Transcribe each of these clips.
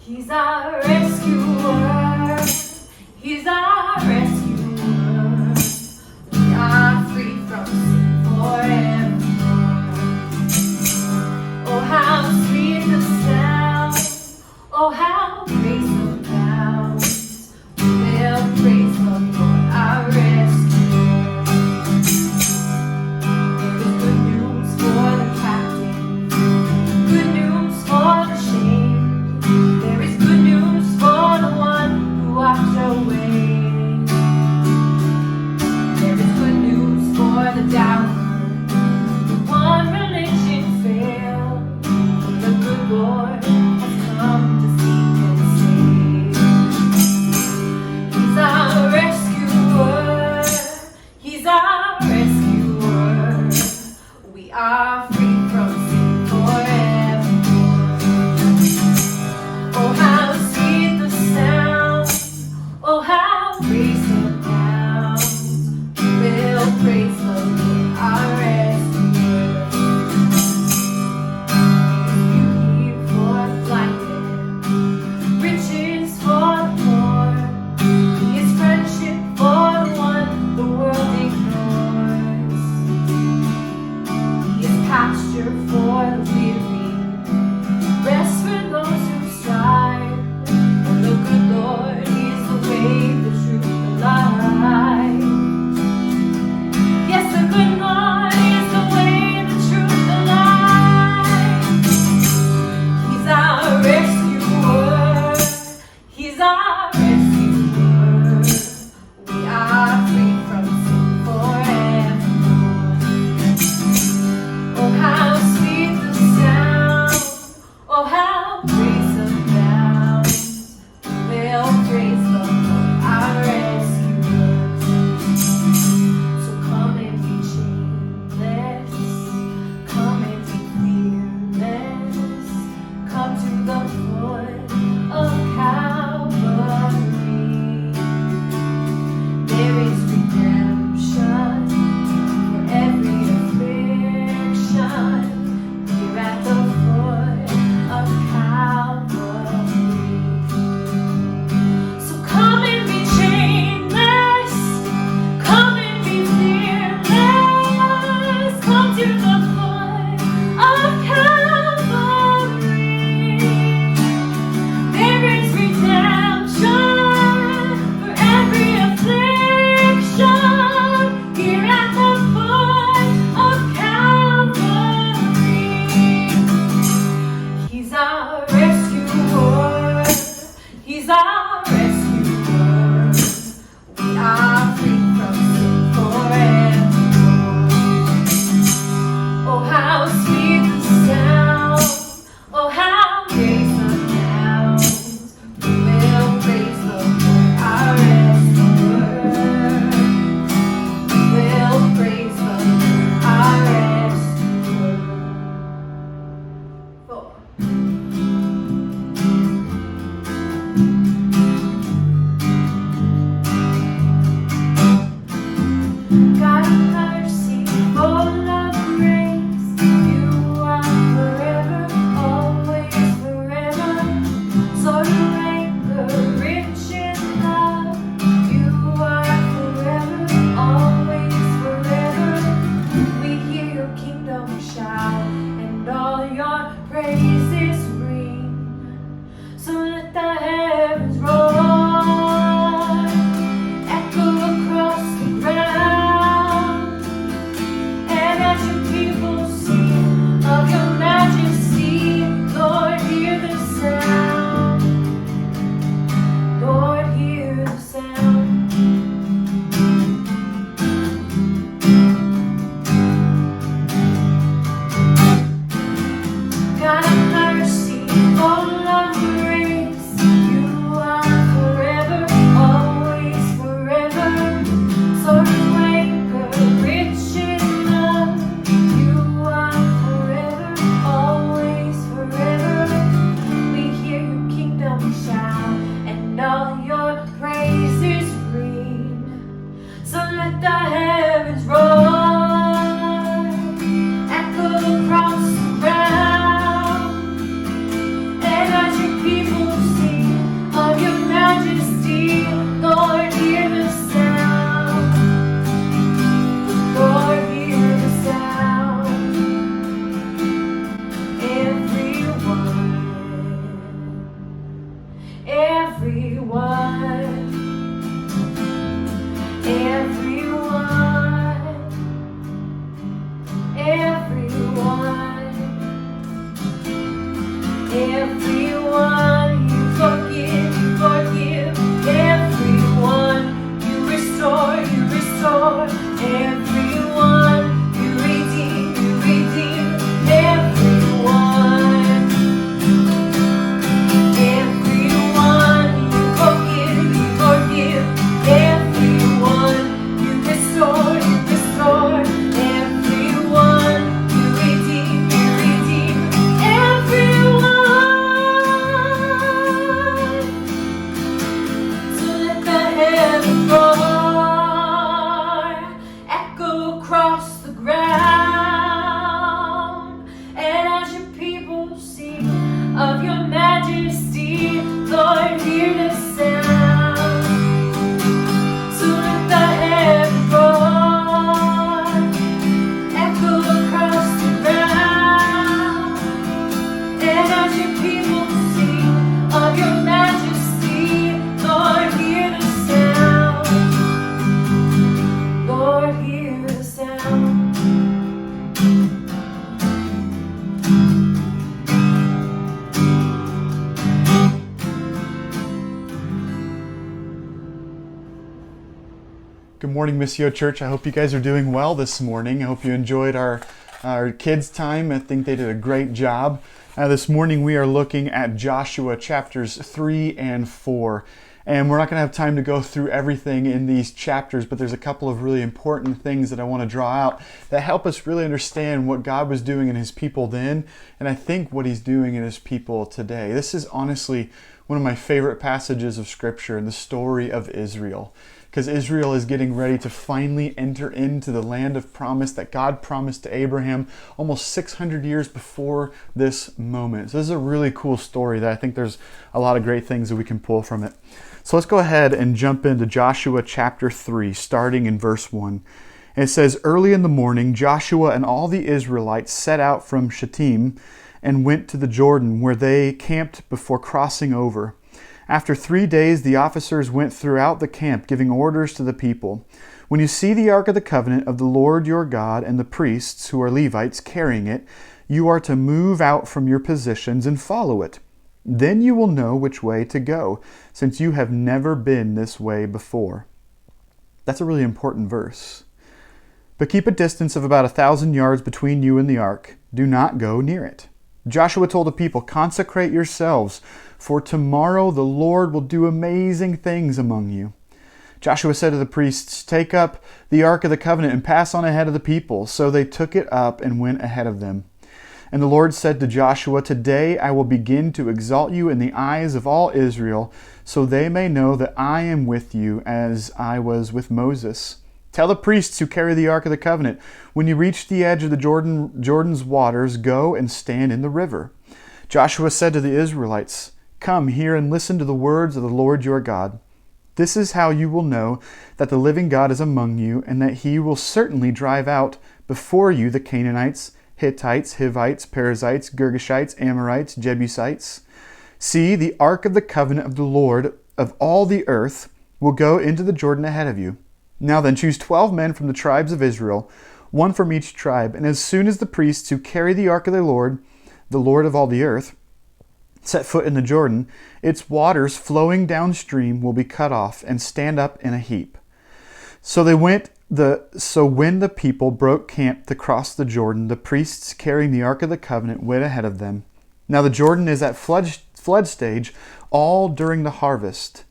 He's our rescuer. He's our rescuer. We are free from sin forevermore. Oh, how sweet the sound. Oh, how grace abounds. We will praise the Lord, our rescuer. There is good news for the captive, good news for the shamed. There is good news for the one who walked away. There is good news for the doubter, the one religion failed. The good Lord has come to seek and save. He's our rescuer. He's our rescuer. We are free from sin forevermore. Oh, how sweet the sound. Oh, how grace abounds. We will praise the Lord, our rescuer. Beauty for the blinded, riches for the poor. He is friendship for the one the world ignores. He is pasture for the weary, rest for those who strive. For the good Lord is the way, the truth, the life. Yes, the good Lord is the way, the truth, the life. He's our rescuer. He's our rescuer. We are free from sin forevermore. Oh, how sweet the sound. Oh, how grace abounds. We'll praise the Lord, our rescuer. So come and be chainless. Come and be fearless. Come to the foot of Calvary. There is redemption for every affliction here at the foot of Calvary. So come and be chainless, come and be fearless, come to the foot of Calvary. There is redemption for every affliction here at the foot of Calvary. He's our rescuer. He's our rescuer. We are free from sin forevermore. Oh, how sweet the sound. Oh, how grace abounds. We will praise the Lord, our rescuer. We will praise the Lord, our rescuer. 4. God of mercy, full of grace, you are forever, always forever. So you anger, rich in love, you are forever, always forever. We hear your kingdom shout, and all your praises ring. So let the heavens roar, echo across the ground. And as your people sing of your majesty, Lord, hear the sound. Lord, hear the sound. God of mercy, Everyone you forgive, you forgive. Everyone you restore, you restore. Everyone you redeem, you redeem. Everyone you forgive, you forgive. Everyone you restore, you restore. Everyone you redeem, you redeem. Everyone. So let the heavens roar, echo across the ground, and as your people sing of your majesty, Lord, hear the sound. So let the heavens roar, echo across the ground, and as your people sing of your majesty, Lord, hear the sound. Lord, hear the sound. Good morning, Missio Church. I hope you guys are doing well this morning. I hope you enjoyed our kids' time. I think they did a great job. This morning we are looking at Joshua chapters 3 and 4. And we're not going to have time to go through everything in these chapters, but there's a couple of really important things that I want to draw out that help us really understand what God was doing in His people then, and I think what He's doing in His people today. This is honestly one of my favorite passages of Scripture in the story of Israel, because Israel is getting ready to finally enter into the land of promise that God promised to Abraham almost 600 years before this moment. So this is a really cool story that I think there's a lot of great things that we can pull from it. So let's go ahead and jump into Joshua chapter 3, starting in verse 1. And it says, "Early in the morning, Joshua and all the Israelites set out from Shittim and went to the Jordan, where they camped before crossing over. After 3 days, the officers went throughout the camp, giving orders to the people. When you see the Ark of the Covenant of the Lord your God and the priests, who are Levites, carrying it, you are to move out from your positions and follow it. Then you will know which way to go, since you have never been this way before." That's a really important verse. "But keep a distance of about 1,000 yards between you and the ark. Do not go near it." Joshua told the people, "Consecrate yourselves, for tomorrow the Lord will do amazing things among you." Joshua said to the priests, "Take up the Ark of the Covenant and pass on ahead of the people." So they took it up and went ahead of them. And the Lord said to Joshua, "Today I will begin to exalt you in the eyes of all Israel, so they may know that I am with you as I was with Moses. Tell the priests who carry the Ark of the Covenant, when you reach the edge of the Jordan's waters, go and stand in the river." Joshua said to the Israelites, "Come here and listen to the words of the Lord your God. This is how you will know that the living God is among you, and that He will certainly drive out before you the Canaanites, Hittites, Hivites, Perizzites, Girgashites, Amorites, Jebusites. See, the Ark of the Covenant of the Lord of all the earth will go into the Jordan ahead of you. Now then, choose 12 men from the tribes of Israel, one from each tribe, and as soon as the priests who carry the Ark of the Lord of all the earth, set foot in the Jordan, its waters flowing downstream will be cut off and stand up in a heap." So when the people broke camp to cross the Jordan, the priests carrying the Ark of the Covenant went ahead of them. Now the Jordan is at flood stage all during the harvest.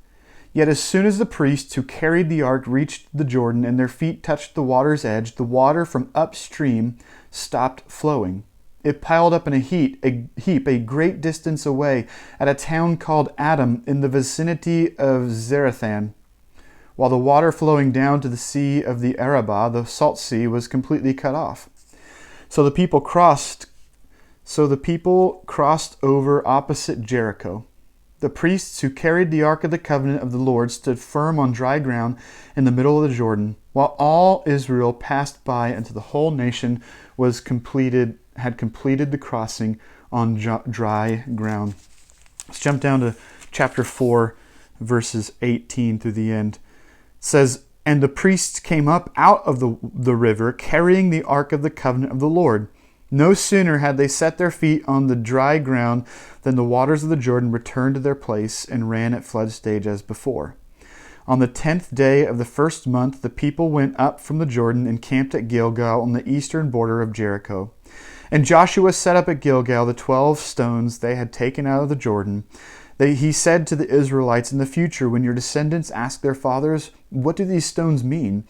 Yet as soon as the priests who carried the ark reached the Jordan and their feet touched the water's edge, the water from upstream stopped flowing. It piled up in a heap a great distance away at a town called Adam in the vicinity of Zarethan. While the water flowing down to the sea of the Arabah, the salt sea, was completely cut off. So the people crossed over opposite Jericho. The priests who carried the Ark of the Covenant of the Lord stood firm on dry ground in the middle of the Jordan, while all Israel passed by until the whole nation had completed the crossing on dry ground. Let's jump down to chapter 4, verses 18 through the end. It says, "And the priests came up out of the river, carrying the Ark of the Covenant of the Lord. No sooner had they set their feet on the dry ground than the waters of the Jordan returned to their place and ran at flood stage as before. On the 10th day of the first month, the people went up from the Jordan and camped at Gilgal on the eastern border of Jericho. And Joshua set up at Gilgal the 12 stones they had taken out of the Jordan. He said to the Israelites, "In the future, when your descendants ask their fathers, 'What do these stones mean?'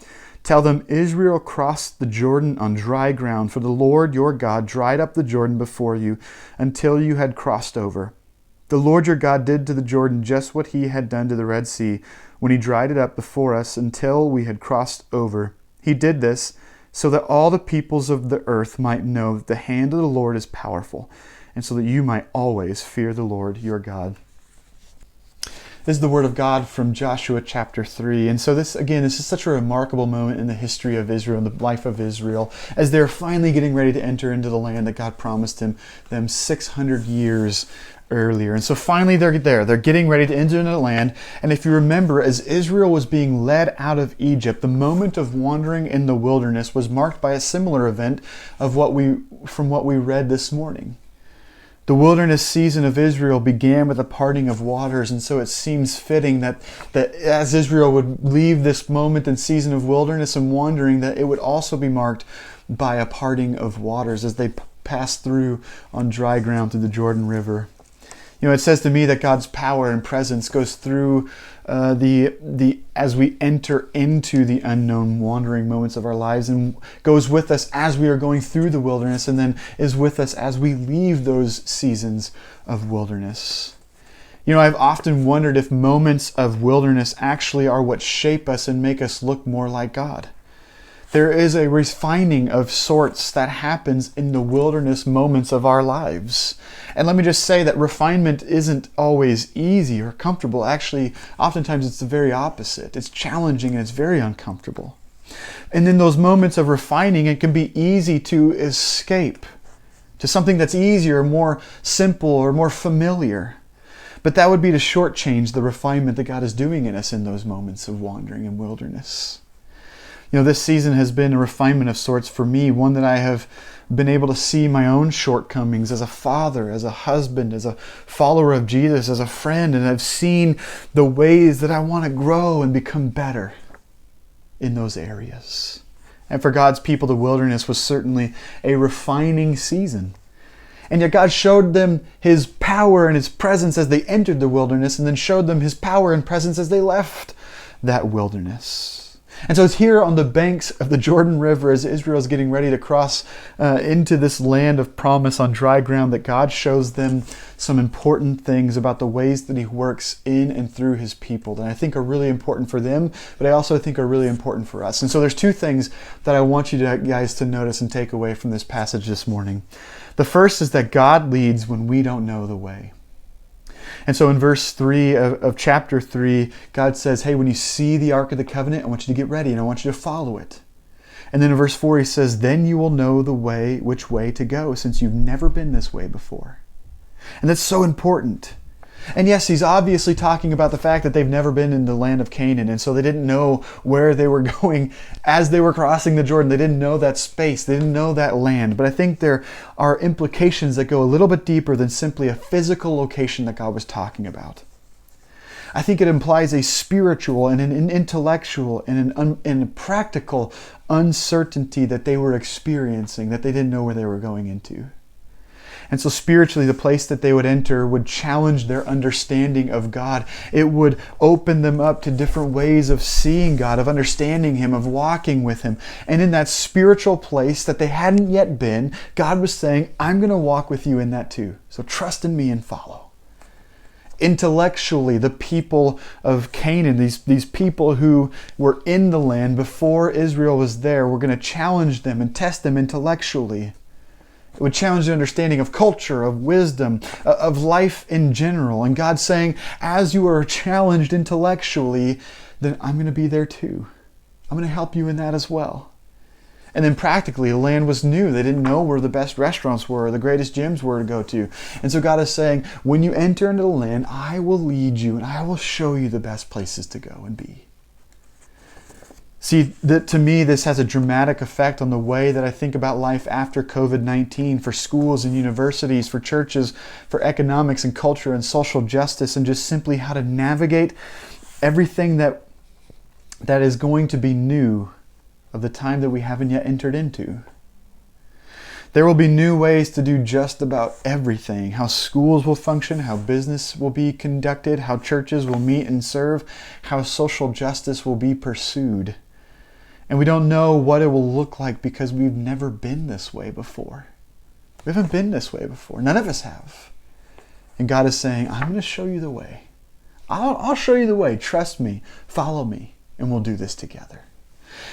tell them, 'Israel crossed the Jordan on dry ground, for the Lord your God dried up the Jordan before you until you had crossed over.' The Lord your God did to the Jordan just what he had done to the Red Sea when he dried it up before us until we had crossed over. He did this so that all the peoples of the earth might know that the hand of the Lord is powerful, and so that you might always fear the Lord your God." This is the word of God from Joshua chapter 3. And so this is such a remarkable moment in the history of Israel, in the life of Israel, as they're finally getting ready to enter into the land that God promised them 600 years earlier. And so finally they're there. They're getting ready to enter into the land. And if you remember, as Israel was being led out of Egypt, the moment of wandering in the wilderness was marked by a similar event of what we read this morning. The wilderness season of Israel began with a parting of waters, and so it seems fitting that as Israel would leave this moment and season of wilderness and wandering, that it would also be marked by a parting of waters as they passed through on dry ground through the Jordan River. You know, it says to me that God's power and presence goes through as we enter into the unknown wandering moments of our lives, and goes with us as we are going through the wilderness, and then is with us as we leave those seasons of wilderness. You know, I've often wondered if moments of wilderness actually are what shape us and make us look more like God. There is a refining of sorts that happens in the wilderness moments of our lives. And let me just say that refinement isn't always easy or comfortable. Actually, oftentimes it's the very opposite. It's challenging and it's very uncomfortable. And in those moments of refining, it can be easy to escape to something that's easier, more simple, or more familiar. But that would be to shortchange the refinement that God is doing in us in those moments of wandering in wilderness. You know, this season has been a refinement of sorts for me, one that I have been able to see my own shortcomings as a father, as a husband, as a follower of Jesus, as a friend, and I've seen the ways that I want to grow and become better in those areas. And for God's people, the wilderness was certainly a refining season. And yet God showed them His power and His presence as they entered the wilderness, and then showed them His power and presence as they left that wilderness. And so it's here on the banks of the Jordan River, as Israel is getting ready to cross into this land of promise on dry ground, that God shows them some important things about the ways that He works in and through His people that I think are really important for them, but I also think are really important for us. And so there's two things that I want you guys to notice and take away from this passage this morning. The first is that God leads when we don't know the way. And so in verse 3 of chapter 3, God says, hey, when you see the Ark of the Covenant, I want you to get ready and I want you to follow it. And then in verse 4, He says, then you will know which way to go, since you've never been this way before. And that's so important. And yes, He's obviously talking about the fact that they've never been in the land of Canaan, and so they didn't know where they were going as they were crossing the Jordan. They didn't know that space. They didn't know that land. But I think there are implications that go a little bit deeper than simply a physical location that God was talking about. I think it implies a spiritual and an intellectual and a practical uncertainty that they were experiencing, that they didn't know where they were going into. And so spiritually, the place that they would enter would challenge their understanding of God. It would open them up to different ways of seeing God, of understanding Him, of walking with Him. And in that spiritual place that they hadn't yet been, God was saying, I'm going to walk with you in that too. So trust in me and follow. Intellectually, the people of Canaan, these people who were in the land before Israel was there, were going to challenge them and test them intellectually. It would challenge the understanding of culture, of wisdom, of life in general. And God's saying, as you are challenged intellectually, then I'm going to be there too. I'm going to help you in that as well. And then practically, the land was new. They didn't know where the best restaurants were, or the greatest gyms were to go to. And so God is saying, when you enter into the land, I will lead you and I will show you the best places to go and be. See, to me, this has a dramatic effect on the way that I think about life after COVID-19 for schools and universities, for churches, for economics and culture and social justice, and just simply how to navigate everything that is going to be new of the time that we haven't yet entered into. There will be new ways to do just about everything. How schools will function, how business will be conducted, how churches will meet and serve, how social justice will be pursued. And we don't know what it will look like because we've never been this way before. We haven't been this way before. None of us have. And God is saying, I'm going to show you the way. I'll show you the way. Trust me. Follow me. And we'll do this together.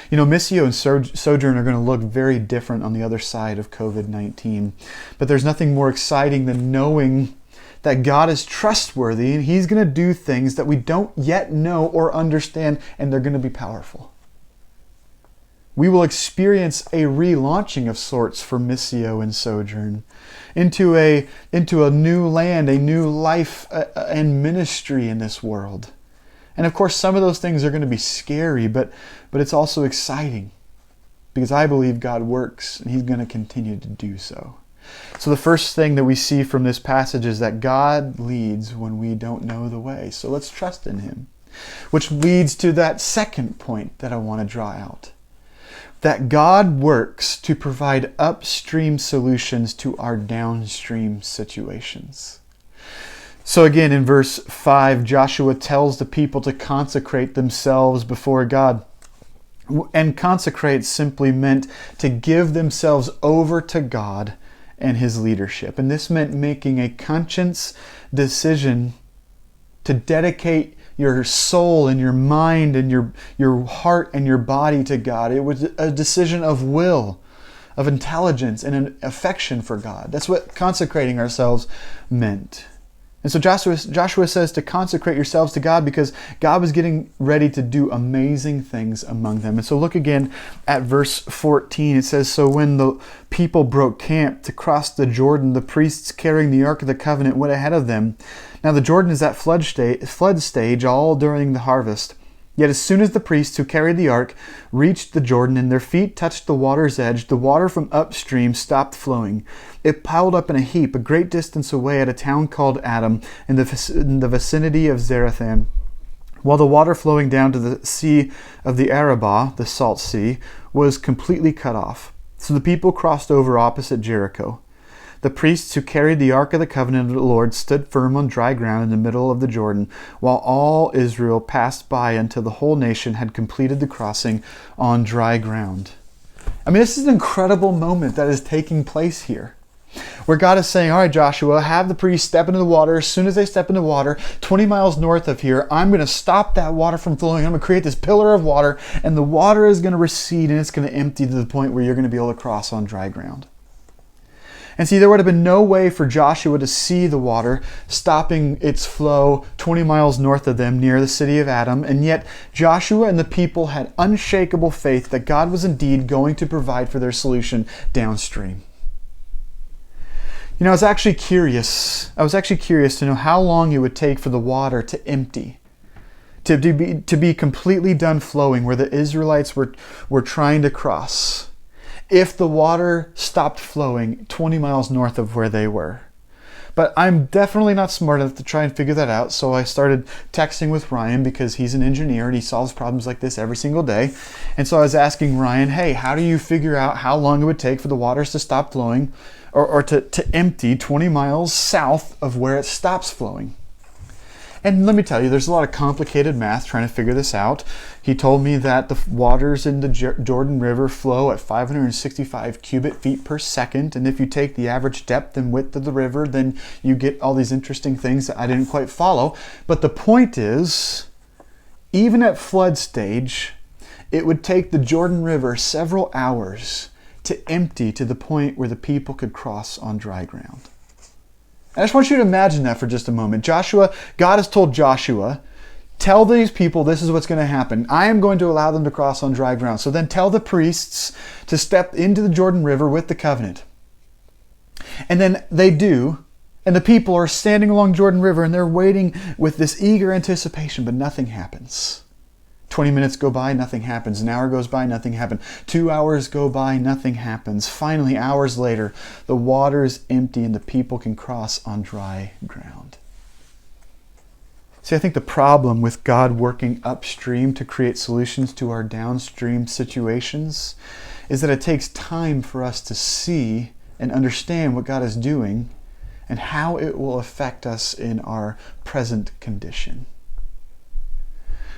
You know, Missio and Sojourn are going to look very different on the other side of COVID-19. But there's nothing more exciting than knowing that God is trustworthy and He's going to do things that we don't yet know or understand, and they're going to be powerful. We will experience a relaunching of sorts for Missio and Sojourn into a new land, a new life and ministry in this world. And of course, some of those things are going to be scary, but it's also exciting because I believe God works and He's going to continue to do so. So the first thing that we see from this passage is that God leads when we don't know the way. So let's trust in Him, which leads to that second point that I want to draw out. That God works to provide upstream solutions to our downstream situations. So again, in verse 5, Joshua tells the people to consecrate themselves before God. And consecrate simply meant to give themselves over to God and His leadership. And this meant making a conscious decision to dedicate your soul and your mind and your heart and your body to God. It was a decision of will, of intelligence, and an affection for God. That's what consecrating ourselves meant. And so Joshua says to consecrate yourselves to God because God was getting ready to do amazing things among them. And so look again at verse 14. It says, so when the people broke camp to cross the Jordan, the priests carrying the Ark of the Covenant went ahead of them. Now the Jordan is at flood stage all during the harvest. Yet as soon as the priests who carried the ark reached the Jordan and their feet touched the water's edge, the water from upstream stopped flowing. It piled up in a heap a great distance away at a town called Adam in the vicinity of Zarethan, while the water flowing down to the Sea of the Arabah, the Salt Sea, was completely cut off. So the people crossed over opposite Jericho. The priests who carried the Ark of the Covenant of the Lord stood firm on dry ground in the middle of the Jordan, while all Israel passed by until the whole nation had completed the crossing on dry ground. I mean, this is an incredible moment that is taking place here, where God is saying, all right, Joshua, have the priests step into the water. As soon as they step into the water, 20 miles north of here, I'm going to stop that water from flowing. I'm going to create this pillar of water, and the water is going to recede, and it's going to empty to the point where you're going to be able to cross on dry ground. And see, there would have been no way for Joshua to see the water stopping its flow 20 miles north of them near the city of Adam. And yet Joshua and the people had unshakable faith that God was indeed going to provide for their solution downstream. You know, I was actually curious to know how long it would take for the water to empty, to be completely done flowing where the Israelites were trying to cross, if the water stopped flowing 20 miles north of where they were. But I'm definitely not smart enough to try and figure that out, so I started texting with Ryan because he's an engineer and he solves problems like this every single day. And so I was asking Ryan, hey, how do you figure out how long it would take for the waters to stop flowing or to empty 20 miles south of where it stops flowing? And let me tell you, there's a lot of complicated math trying to figure this out. He told me that the waters in the Jordan River flow at 565 cubic feet per second. And if you take the average depth and width of the river, then you get all these interesting things that I didn't quite follow. But the point is, even at flood stage, it would take the Jordan River several hours to empty to the point where the people could cross on dry ground. I just want you to imagine that for just a moment. God has told Joshua, tell these people this is what's going to happen. I am going to allow them to cross on dry ground. So then tell the priests to step into the Jordan River with the covenant. And then they do, and the people are standing along Jordan River and they're waiting with this eager anticipation, but nothing happens. 20 minutes go by, nothing happens. An hour goes by, nothing happens. 2 hours go by, nothing happens. Finally, hours later, the water is empty and the people can cross on dry ground. See, I think the problem with God working upstream to create solutions to our downstream situations is that it takes time for us to see and understand what God is doing and how it will affect us in our present condition.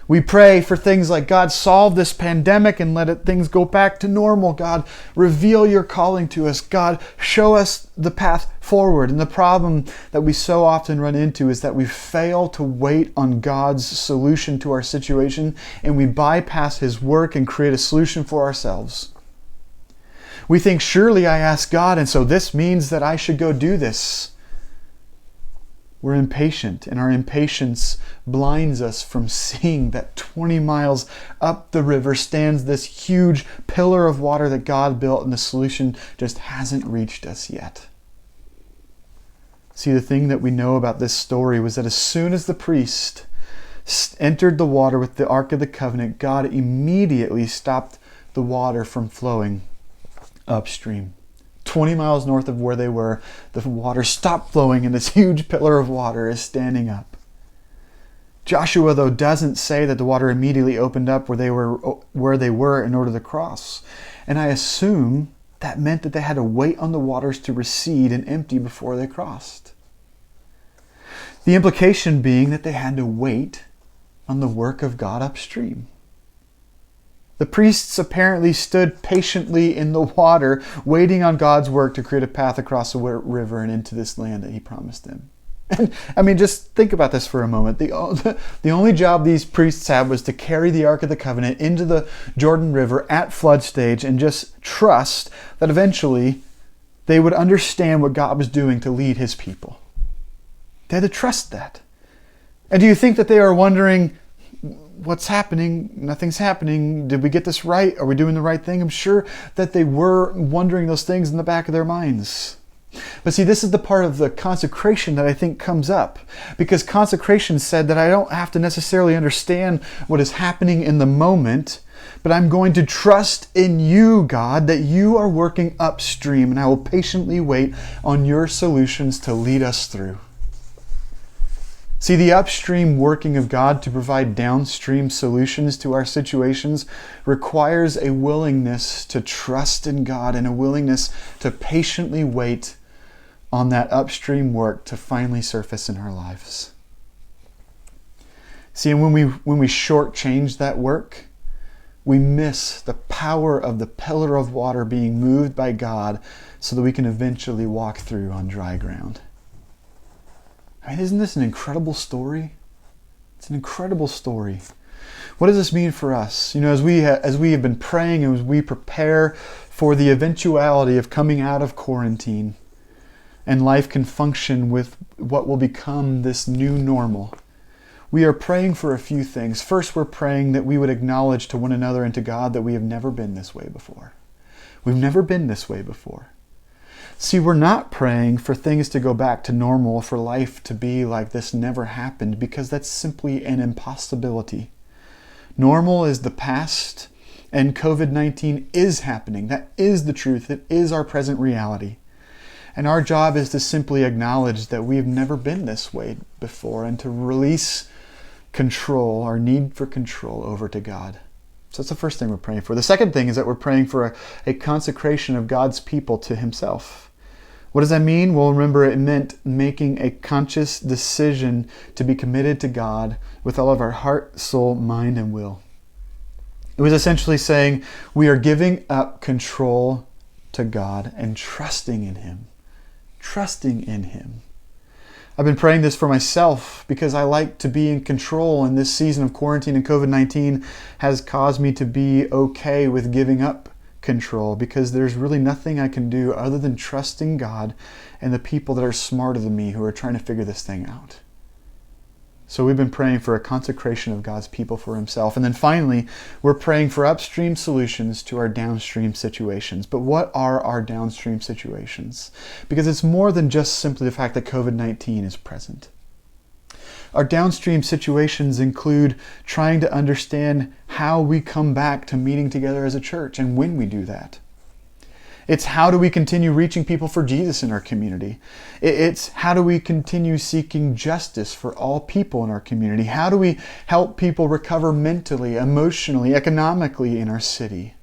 We pray for things like, God, solve this pandemic and things go back to normal. God, reveal your calling to us. God, show us the path forward. And the problem that we so often run into is that we fail to wait on God's solution to our situation, and we bypass His work and create a solution for ourselves. We think, surely I asked God, and so this means that I should go do this. We're impatient, and our impatience blinds us from seeing that 20 miles up the river stands this huge pillar of water that God built, and the solution just hasn't reached us yet. See, the thing that we know about this story was that as soon as the priest entered the water with the Ark of the Covenant, God immediately stopped the water from flowing upstream. 20 miles north of where they were, the water stopped flowing and this huge pillar of water is standing up. Joshua, though, doesn't say that the water immediately opened up where they were in order to cross. And I assume that meant that they had to wait on the waters to recede and empty before they crossed. The implication being that they had to wait on the work of God upstream. The priests apparently stood patiently in the water, waiting on God's work to create a path across the river and into this land that He promised them. And, I mean, just think about this for a moment. The only job these priests had was to carry the Ark of the Covenant into the Jordan River at flood stage and just trust that eventually they would understand what God was doing to lead His people. They had to trust that. And do you think that they are wondering, what's happening? Nothing's happening. Did we get this right? Are we doing the right thing? I'm sure that they were wondering those things in the back of their minds. But see, this is the part of the consecration that I think comes up. Because consecration said that I don't have to necessarily understand what is happening in the moment, but I'm going to trust in you, God, that you are working upstream, and I will patiently wait on your solutions to lead us through. See, the upstream working of God to provide downstream solutions to our situations requires a willingness to trust in God and a willingness to patiently wait on that upstream work to finally surface in our lives. See, and when we shortchange that work, we miss the power of the pillar of water being moved by God so that we can eventually walk through on dry ground. I mean, isn't this an incredible story? It's an incredible story. What does this mean for us? You know, as we have been praying and as we prepare for the eventuality of coming out of quarantine and life can function with what will become this new normal, we are praying for a few things. First, we're praying that we would acknowledge to one another and to God that we have never been this way before. We've never been this way before. See, we're not praying for things to go back to normal, for life to be like this never happened, because that's simply an impossibility. Normal is the past, and COVID-19 is happening. That is the truth. It is our present reality. And our job is to simply acknowledge that we've never been this way before and to release control, our need for control, over to God. So that's the first thing we're praying for. The second thing is that we're praying for a consecration of God's people to Himself. What does that mean? Well, remember, it meant making a conscious decision to be committed to God with all of our heart, soul, mind, and will. It was essentially saying we are giving up control to God and trusting in Him. Trusting in Him. I've been praying this for myself because I like to be in control, and this season of quarantine and COVID-19 has caused me to be okay with giving up control, because there's really nothing I can do other than trusting God and the people that are smarter than me who are trying to figure this thing out. So we've been praying for a consecration of God's people for Himself. And then finally, we're praying for upstream solutions to our downstream situations. But what are our downstream situations? Because it's more than just simply the fact that COVID-19 is present. Our downstream situations include trying to understand how we come back to meeting together as a church and when we do that. It's how do we continue reaching people for Jesus in our community. It's how do we continue seeking justice for all people in our community. How do we help people recover mentally, emotionally, economically in our city.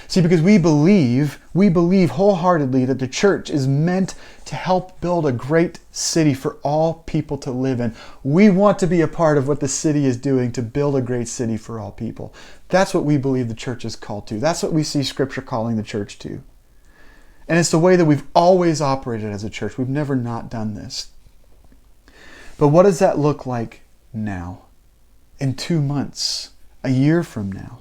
See, because we believe wholeheartedly that the church is meant to help build a great city for all people to live in. We want to be a part of what the city is doing to build a great city for all people. That's what we believe the church is called to. That's what we see Scripture calling the church to. And it's the way that we've always operated as a church. We've never not done this. But what does that look like now? In 2 months? A year from now?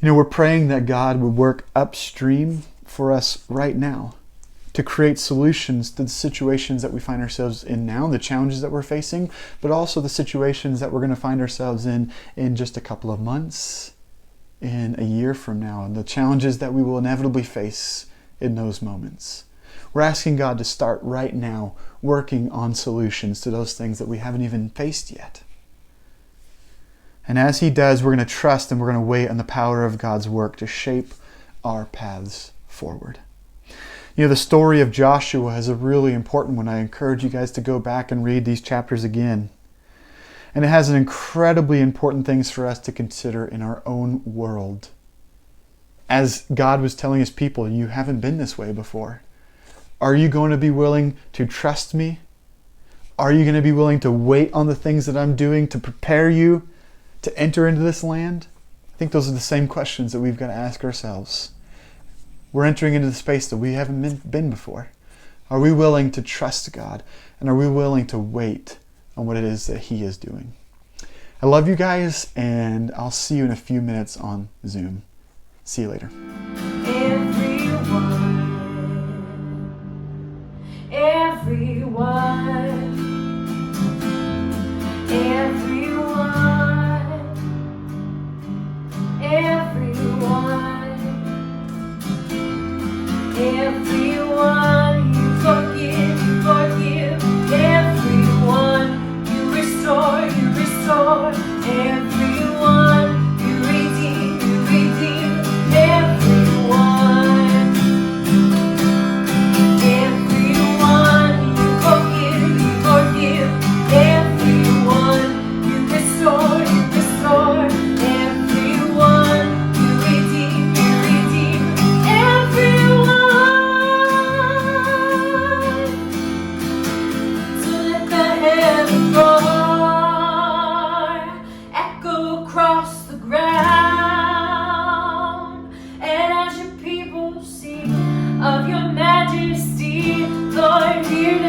We're praying that God would work upstream for us right now to create solutions to the situations that we find ourselves in now, the challenges that we're facing, but also the situations that we're going to find ourselves in just a couple of months, in a year from now, and the challenges that we will inevitably face in those moments. We're asking God to start right now working on solutions to those things that we haven't even faced yet. And as He does, we're going to trust and we're going to wait on the power of God's work to shape our paths forward. The story of Joshua is a really important one. I encourage you guys to go back and read these chapters again. And it has an incredibly important things for us to consider in our own world. As God was telling His people, you haven't been this way before. Are you going to be willing to trust me? Are you going to be willing to wait on the things that I'm doing to prepare you to enter into this land? I think those are the same questions that we've got to ask ourselves. We're entering into the space that we haven't been before. Are we willing to trust God? And are we willing to wait on what it is that He is doing? I love you guys, and I'll see you in a few minutes on Zoom. See you later. Everyone you forgive, everyone you restore, everyone you redeem, everyone you forgive, everyone you restore, everyone you redeem, everyone. So let the heavens roar, echo across the ground, and as your people sing of your majesty, Lord, hear